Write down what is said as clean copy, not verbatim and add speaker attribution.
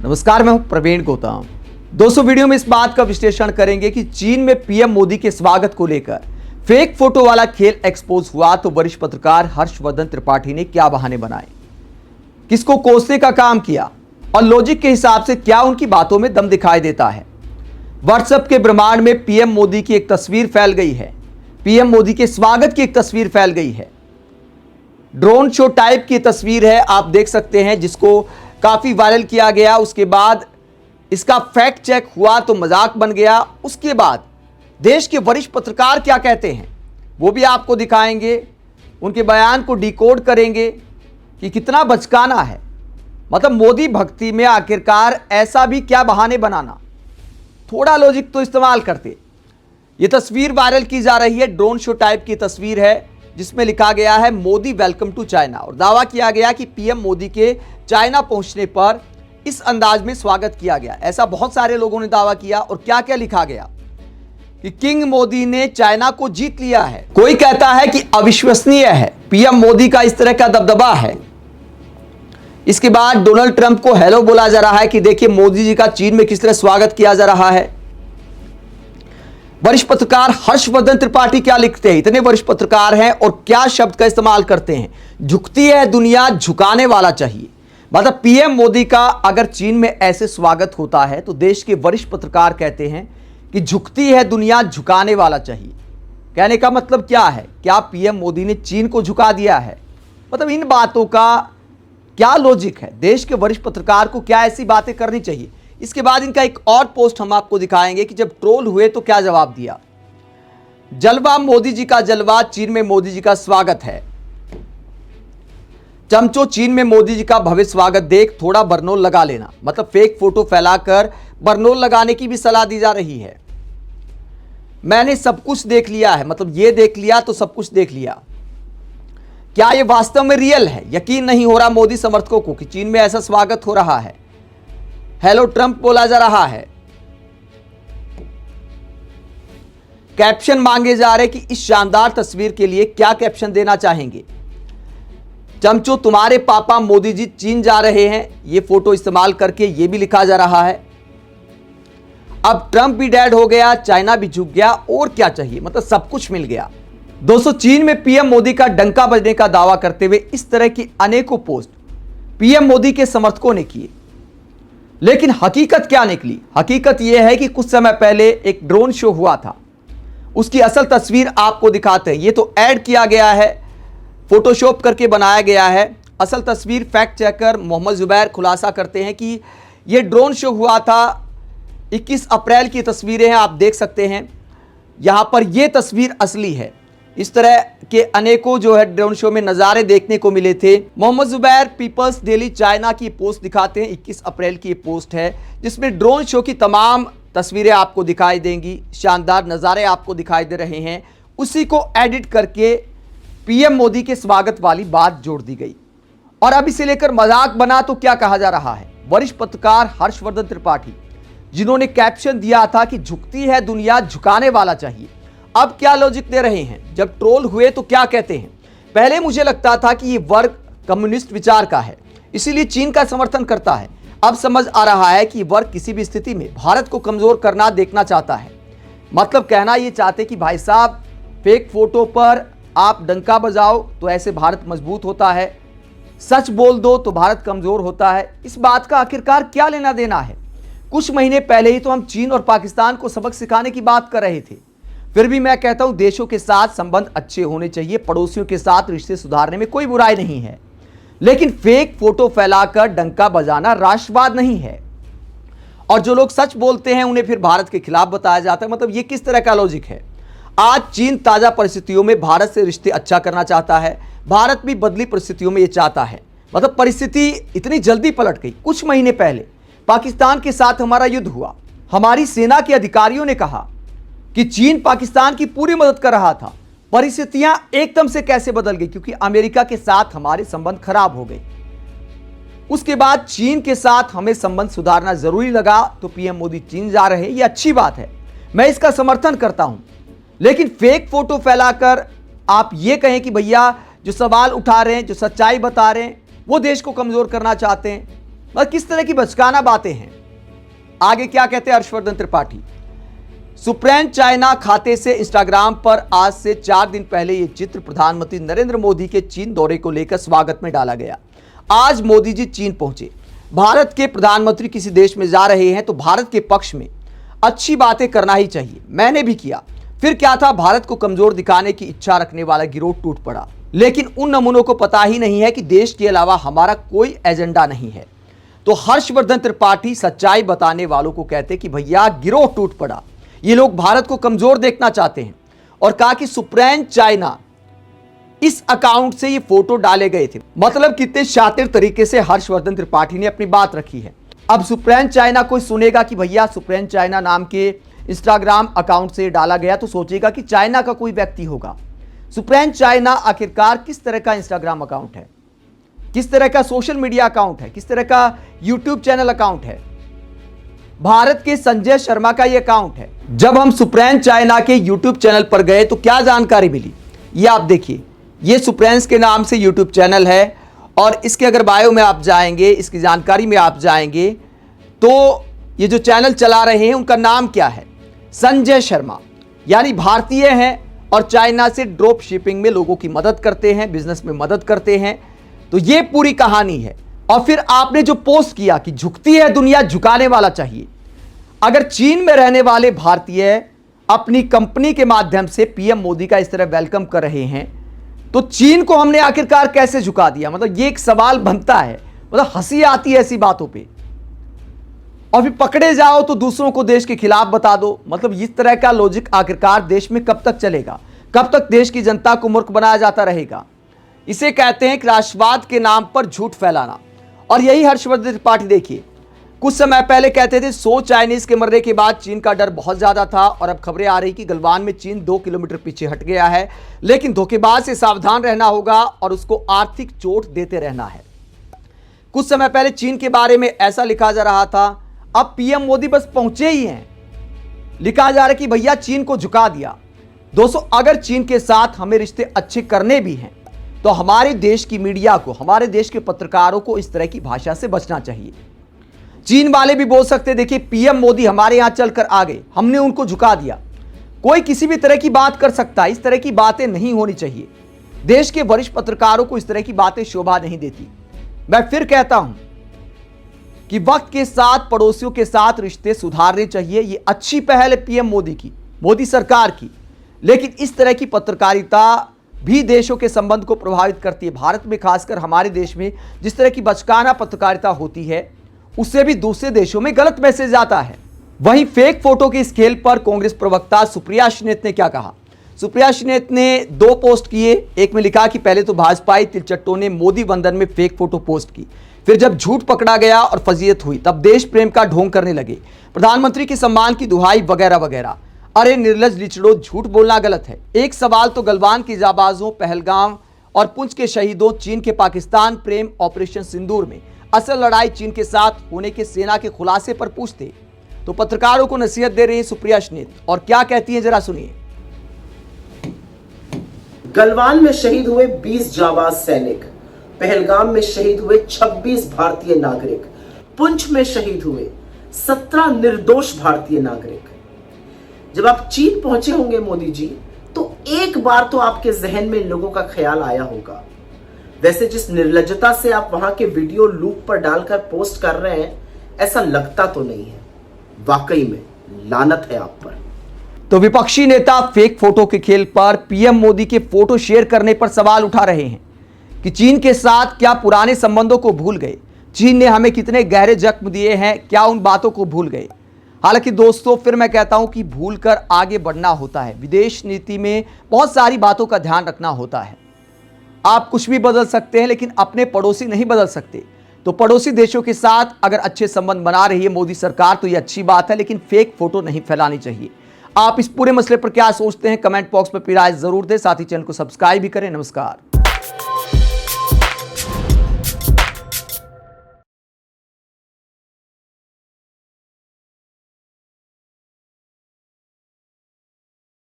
Speaker 1: नमस्कार, मैं हूं प्रवीण गौतम। दोस्तों, वीडियो में इस बात का विश्लेषण करेंगे कि चीन में पीएम मोदी के स्वागत को लेकर फेक फोटो वाला खेल एक्सपोज हुआ तो वरिष्ठ पत्रकार हर्षवर्धन त्रिपाठी ने क्या बहाने बनाए, किसको कोसने का काम किया और लॉजिक के हिसाब से क्या उनकी बातों में दम दिखाई देता है। व्हाट्सएप के ब्रह्मांड में पीएम मोदी की एक तस्वीर फैल गई है। पीएम मोदी के स्वागत की एक तस्वीर फैल गई है। ड्रोन शो टाइप की तस्वीर है, आप देख सकते हैं, जिसको काफी वायरल किया गया। उसके बाद इसका फैक्ट चेक हुआ तो मजाक बन गया। उसके बाद देश के वरिष्ठ पत्रकार क्या कहते हैं वो भी आपको दिखाएंगे, उनके बयान को डिकोड करेंगे कि कितना बचकाना है। मतलब मोदी भक्ति में आखिरकार ऐसा भी क्या बहाने बनाना, थोड़ा लॉजिक तो इस्तेमाल करते। ये तस्वीर वायरल की जा रही है, ड्रोन शो टाइप की तस्वीर है जिसमें लिखा गया है मोदी वेलकम टू चाइना और दावा किया गया कि पीएम मोदी के चाइना पहुंचने पर इस अंदाज में स्वागत किया गया। ऐसा बहुत सारे लोगों ने दावा किया। और क्या क्या लिखा गया कि किंग मोदी ने चाइना को जीत लिया है। कोई कहता है कि अविश्वसनीय है, पीएम मोदी का इस तरह का दबदबा है। इसके बाद डोनाल्ड ट्रंप को हेलो बोला जा रहा है कि देखिए मोदी जी का चीन में किस तरह स्वागत किया जा रहा है। वरिष्ठ पत्रकार हर्षवर्धन त्रिपाठी क्या लिखते हैं, इतने वरिष्ठ पत्रकार हैं और क्या शब्द का इस्तेमाल करते हैं, झुकती है दुनिया झुकाने वाला चाहिए। मतलब पीएम मोदी का अगर चीन में ऐसे स्वागत होता है तो देश के वरिष्ठ पत्रकार कहते हैं कि झुकती है दुनिया झुकाने वाला चाहिए। कहने का मतलब क्या है, क्या पीएम मोदी ने चीन को झुका दिया है? मतलब इन बातों का क्या लॉजिक है? देश के वरिष्ठ पत्रकार को क्या ऐसी बातें करनी चाहिए? इसके बाद इनका एक और पोस्ट हम आपको दिखाएंगे कि जब ट्रोल हुए तो क्या जवाब दिया। जलवा मोदी जी का जलवा, चीन में मोदी जी का स्वागत है। चमचो, चीन में मोदी जी का भव्य स्वागत देख थोड़ा बरनोल लगा लेना। मतलब फेक फोटो फैलाकर बरनोल लगाने की भी सलाह दी जा रही है। मैंने सब कुछ देख लिया है, मतलब ये देख लिया तो सब कुछ देख लिया। क्या ये वास्तव में रियल है? यकीन नहीं हो रहा मोदी समर्थकों को कि चीन में ऐसा स्वागत हो रहा है। हेलो ट्रंप बोला जा रहा है। कैप्शन मांगे जा रहे कि इस शानदार तस्वीर के लिए क्या कैप्शन देना चाहेंगे। चमचो, तुम्हारे पापा मोदी जी चीन जा रहे हैं, ये फोटो इस्तेमाल करके ये भी लिखा जा रहा है। अब ट्रंप भी डेड हो गया, चाइना भी झुक गया, और क्या चाहिए? मतलब सब कुछ मिल गया। दोस्तों, चीन में पीएम मोदी का डंका बजने का दावा करते हुए इस तरह की अनेकों पोस्ट पीएम मोदी के समर्थकों ने किए, लेकिन हकीकत क्या निकली? हकीकत यह है कि कुछ समय पहले एक ड्रोन शो हुआ था, उसकी असल तस्वीर आपको दिखाते हैं। ये तो ऐड किया गया है, फोटोशॉप करके बनाया गया है। असल तस्वीर फैक्ट चेकर मोहम्मद जुबैर खुलासा करते हैं कि यह ड्रोन शो हुआ था। 21 अप्रैल की तस्वीरें हैं, आप देख सकते हैं। यहां पर यह तस्वीर असली है। इस तरह के अनेकों जो है ड्रोन शो में नज़ारे देखने को मिले थे। Mohammed Zubair People's Daily China की पोस्ट दिखाते हैं। 21 अप्रैल की ये पोस्ट है जिसमें ड्रोन शो की तमाम तस्वीरें आपको दिखाई देंगी, शानदार नज़ारे आपको दिखाई दे रहे हैं। उसी को एडिट करके पीएम मोदी के स्वागत वाली बात जोड़ दी गई और अब इसे लेकर मजाक बना तो क्या कहा जा रहा है। वरिष्ठ पत्रकार हर्षवर्धन त्रिपाठी, जिन्होंने कैप्शन दिया था कि झुकती है दुनिया झुकाने वाला चाहिए, अब क्या लॉजिक दे रहे हैं? जब ट्रोल हुए तो क्या कहते हैं? पहले मुझे लगता था कि ये वर्ग कम्युनिस्ट विचार का है, इसीलिए चीन का समर्थन करता है। अब समझ आ रहा है कि वर्ग किसी भी स्थिति में भारत को कमजोर करना देखना चाहता है। मतलब कहना ये चाहते कि भाई साहब, फेक फोटो पर आप डंका बजाओ तो ऐसे भारत मजबूत होता है, सच बोल दो तो भारत कमजोर होता है। इस बात का आखिरकार क्या लेना देना है? कुछ महीने पहले ही तो हम चीन और पाकिस्तान को सबक सिखाने की बात कर रहे थे। फिर भी मैं कहता हूं देशों के साथ संबंध अच्छे होने चाहिए, पड़ोसियों के साथ रिश्ते सुधारने में कोई बुराई नहीं है, लेकिन फेक फोटो फैलाकर डंका बजाना राष्ट्रवाद नहीं है। और जो लोग सच बोलते हैं उन्हें फिर भारत के खिलाफ बताया जाता है। मतलब ये किस तरह का लॉजिक है? आज चीन ताजा परिस्थितियों में भारत से रिश्ते अच्छा करना चाहता है, भारत भी बदली परिस्थितियों में ये चाहता है। मतलब परिस्थिति इतनी जल्दी पलट गई। कुछ महीने पहले पाकिस्तान के साथ हमारा युद्ध हुआ, हमारी सेना के अधिकारियों ने कहा कि चीन पाकिस्तान की पूरी मदद कर रहा था। परिस्थितियां एकदम से कैसे बदल गई? क्योंकि अमेरिका के साथ हमारे संबंध खराब हो गए। उसके बाद चीन के साथ हमें संबंध सुधारना जरूरी लगा तो पीएम मोदी चीन जा रहे हैं, ये अच्छी बात है, मैं इसका समर्थन करता हूं। लेकिन फेक फोटो फैलाकर आप ये कहें कि भैया जो सवाल उठा रहे हैं, जो सच्चाई बता रहे हैं, वो देश को कमजोर करना चाहते हैं, मतलब किस तरह की बचकाना बातें हैं। आगे क्या कहते हैं हर्षवर्धन त्रिपाठी, सुप्रेम चाइना खाते से इंस्टाग्राम पर आज से 4 दिन पहले यह चित्र प्रधानमंत्री नरेंद्र मोदी के चीन दौरे को लेकर स्वागत में डाला गया। आज मोदी जी चीन पहुंचे। भारत के प्रधानमंत्री किसी देश में जा रहे हैं तो भारत के पक्ष में अच्छी बातें करना ही चाहिए। मैंने भी किया। फिर क्या था, भारत को कमजोर दिखाने की इच्छा रखने वाला गिरोह टूट पड़ा। लेकिन उन नमूनों को पता ही नहीं है कि देश के अलावा हमारा कोई एजेंडा नहीं है। तो हर्षवर्धन त्रिपाठी सच्चाई बताने वालों को कहते कि भैया गिरोह टूट पड़ा, ये लोग भारत को कमजोर देखना चाहते हैं। और कहा कि सुप्रेम चाइना इस अकाउंट से ये फोटो डाले गए थे। मतलब कितने शातिर तरीके से हर्षवर्धन त्रिपाठी ने अपनी बात रखी है। अब सुप्रेम चाइना कोई सुनेगा कि भैया सुप्रेम चाइना नाम के इंस्टाग्राम अकाउंट से डाला गया, तो सोचेगा कि चाइना का कोई व्यक्ति होगा। सुप्रेम चाइना आखिरकार किस तरह का इंस्टाग्राम अकाउंट है, किस तरह का सोशल मीडिया अकाउंट है, किस तरह का यूट्यूब चैनल अकाउंट है? भारत के संजय शर्मा का यह अकाउंट है। जब हम सुप्रेम चाइना के यूट्यूब चैनल पर गए तो क्या जानकारी मिली, ये आप देखिए। ये सुप्रेम के नाम से यूट्यूब चैनल है और इसके अगर बायो में आप जाएंगे, इसकी जानकारी में आप जाएंगे तो ये जो चैनल चला रहे हैं उनका नाम क्या है, संजय शर्मा। यानी भारतीय हैं और चाइना से ड्रॉप शिपिंग में लोगों की मदद करते हैं, बिजनेस में मदद करते हैं। तो ये पूरी कहानी है। और फिर आपने जो पोस्ट किया कि झुकती है दुनिया, झुकाने वाला चाहिए। अगर चीन में रहने वाले भारतीय अपनी कंपनी के माध्यम से पीएम मोदी का इस तरह वेलकम कर रहे हैं तो चीन को हमने आखिरकार कैसे झुका दिया? मतलब ये एक सवाल बनता है। मतलब हंसी आती है ऐसी बातों पे। और फिर पकड़े जाओ तो दूसरों को देश के खिलाफ बता दो। मतलब इस तरह का लॉजिक आखिरकार देश में कब तक चलेगा? कब तक देश की जनता को मूर्ख बनाया जाता रहेगा? इसे कहते हैं कि राष्ट्रवाद के नाम पर झूठ फैलाना। और यही हर्षवर्धन त्रिपाठी देखिए, कुछ समय पहले कहते थे 100 चाइनीज के मरने के बाद चीन का डर बहुत ज्यादा था और अब खबरें आ रही कि गलवान में चीन 2 किलोमीटर पीछे हट गया है। लेकिन धोखेबाज से सावधान रहना होगा और उसको आर्थिक चोट देते रहना है। कुछ समय पहले चीन के बारे में ऐसा लिखा जा रहा था, अब पीएम मोदी बस पहुंचे ही हैं, लिखा जा रहा है कि भैया चीन को झुका दिया। दोस्तों, अगर चीन के साथ हमें रिश्ते अच्छे करने भी हैं तो हमारे देश की मीडिया को, हमारे देश के पत्रकारों को इस तरह की भाषा से बचना चाहिए। चीन वाले भी बोल सकते, देखिए पीएम मोदी हमारे यहां चलकर आ गए, हमने उनको झुका दिया। कोई किसी भी तरह की बात कर सकता है। इस तरह की बातें नहीं होनी चाहिए। देश के वरिष्ठ पत्रकारों को इस तरह की बातें शोभा नहीं देती। मैं फिर कहता हूं कि वक्त के साथ पड़ोसियों के साथ रिश्ते सुधारने चाहिए। ये अच्छी पहल है पीएम मोदी की, मोदी सरकार की। लेकिन इस तरह की पत्रकारिता भी देशों के संबंध को प्रभावित करती है। भारत में, खासकर हमारे देश में जिस तरह की बचकाना पत्रकारिता होती है उससे भी दूसरे देशों में गलत मैसेज आता है। वहीं फेक फोटो के स्केल पर कांग्रेस प्रवक्ता सुप्रिया श्रीनेत ने क्या कहा? सुप्रिया श्रीनेत ने 2 पोस्ट किए। एक में लिखा कि पहले तो भाजपाई तिलचट्टों ने मोदी वंदन में फेक फोटो पोस्ट की, फिर जब झूठ पकड़ा गया और फजीयत हुई तब देश प्रेम का ढोंग करने लगे, प्रधानमंत्री के सम्मान की दुहाई वगैरह वगैरह। अरे निर्लज लिचड़ो, झूठ बोलना गलत है। एक सवाल तो गलवान की जाबाजों, पहलगाम और पुंछ के शहीदों, चीन के पाकिस्तान प्रेम ऑपरेशन सिंदूर में असल लड़ाई चीन के साथ होने के सेना के खुलासे पर पूछते तो पत्रकारों को नसीहत दे रही है सुप्रिया श्रीनेत। और क्या कहती हैं जरा सुनिए।
Speaker 2: गलवान में शहीद हुए 20 जाबाज सैनिक, पहलगाम में शहीद हुए 26 भारतीय नागरिक, पुंछ में शहीद हुए 17 निर्दोष भारतीय नागरिक। जब आप चीन पहुंचे होंगे मोदी जी, तो एक बार तो आपके जहन में लोगों का ख्याल आया होगा, वैसे जिस निर्लज्जता से आप वहां के वीडियो लूप पर डालकर पोस्ट कर रहे हैं, ऐसा लगता तो नहीं है। वाकई में लानत है आप पर।
Speaker 1: तो विपक्षी नेता फेक फोटो के खेल पर पीएम मोदी के फोटो शेयर करने पर सवाल उठा रहे हैं कि चीन के साथ क्या पुराने संबंधों को भूल गए? चीन ने हमें कितने गहरे जख्म दिए हैं, क्या उन बातों को भूल गए? हालांकि दोस्तों, फिर मैं कहता हूं कि भूलकर आगे बढ़ना होता है। विदेश नीति में बहुत सारी बातों का ध्यान रखना होता है। आप कुछ भी बदल सकते हैं लेकिन अपने पड़ोसी नहीं बदल सकते। तो पड़ोसी देशों के साथ अगर अच्छे संबंध बना रही है मोदी सरकार तो ये अच्छी बात है, लेकिन फेक फोटो नहीं फैलानी चाहिए। आप इस पूरे मसले पर क्या सोचते हैं? कमेंट बॉक्स में अपनी राय जरूर दें। साथ ही चैनल को सब्सक्राइब भी करें। नमस्कार।